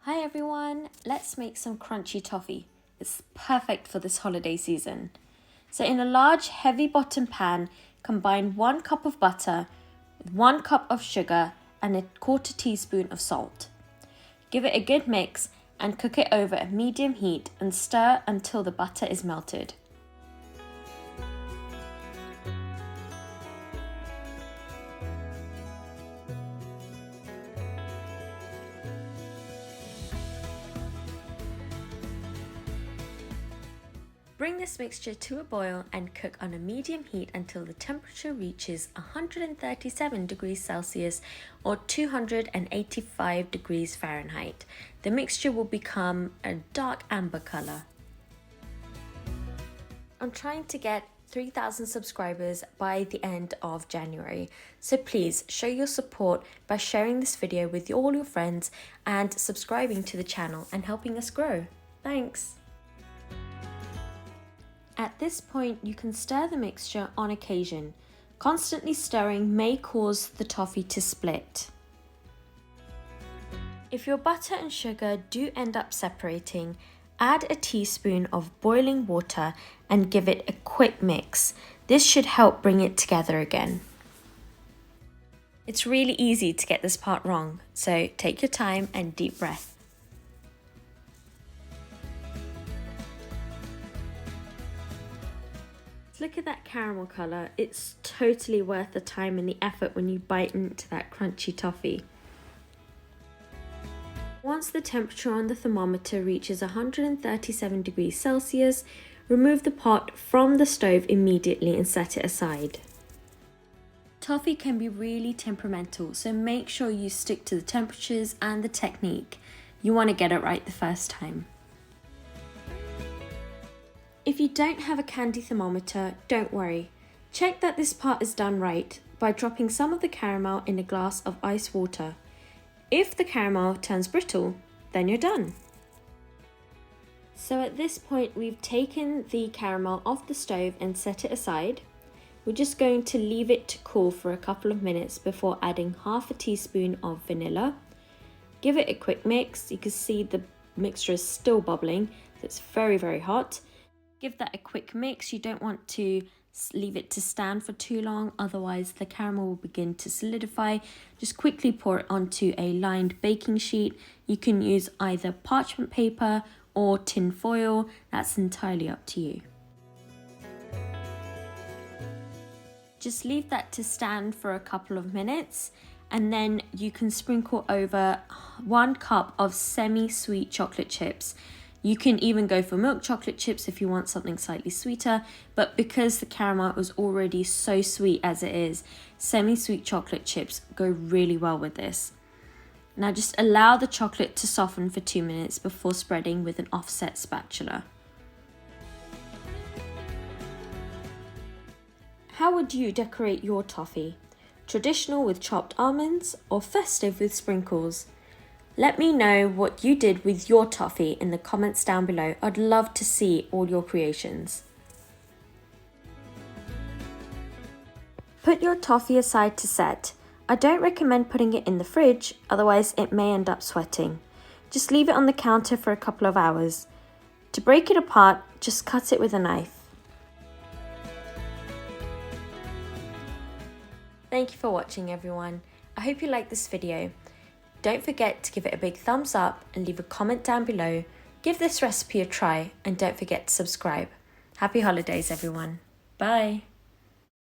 Hi everyone, let's make some crunchy toffee. It's perfect for this holiday season. So in a large heavy bottom pan, combine 1 cup of butter with 1 cup of sugar and a 1/4 teaspoon of salt. Give it a good mix and cook it over a medium heat and stir until the butter is melted. Bring this mixture to a boil and cook on a medium heat until the temperature reaches 137 degrees Celsius or 285 degrees Fahrenheit. The mixture will become a dark amber color. I'm trying to get 3,000 subscribers by the end of January, so please show your support by sharing this video with all your friends and subscribing to the channel and helping us grow. Thanks! At this point, you can stir the mixture on occasion. Constantly stirring may cause the toffee to split. If your butter and sugar do end up separating, add a teaspoon of boiling water and give it a quick mix. This should help bring it together again. It's really easy to get this part wrong, so take your time and deep breath. Look at that caramel colour. It's totally worth the time and the effort when you bite into that crunchy toffee. Once the temperature on the thermometer reaches 137 degrees Celsius, remove the pot from the stove immediately and set it aside. Toffee can be really temperamental, so make sure you stick to the temperatures and the technique. You want to get it right the first time. If you don't have a candy thermometer, don't worry. Check that this part is done right by dropping some of the caramel in a glass of ice water. If the caramel turns brittle, then you're done. So at this point, we've taken the caramel off the stove and set it aside. We're just going to leave it to cool for a couple of minutes before adding 1/2 teaspoon of vanilla. Give it a quick mix. You can see the mixture is still bubbling, so it's very hot. Give that a quick mix. You don't want to leave it to stand for too long, otherwise the caramel will begin to solidify. Just quickly pour it onto a lined baking sheet. You can use either parchment paper or tin foil. That's entirely up to you. Just leave that to stand for a couple of minutes, and then you can sprinkle over 1 cup of semi-sweet chocolate chips. You can even go for milk chocolate chips if you want something slightly sweeter, but because the caramel is already so sweet as it is, semi-sweet chocolate chips go really well with this. Now just allow the chocolate to soften for 2 minutes before spreading with an offset spatula. How would you decorate your toffee? Traditional with chopped almonds or festive with sprinkles? Let me know what you did with your toffee in the comments down below. I'd love to see all your creations. Put your toffee aside to set. I don't recommend putting it in the fridge, otherwise it may end up sweating. Just leave it on the counter for a couple of hours. To break it apart, just cut it with a knife. Thank you for watching everyone. I hope you liked this video. Don't forget to give it a big thumbs up and leave a comment down below. Give this recipe a try and don't forget to subscribe. Happy holidays everyone. Bye.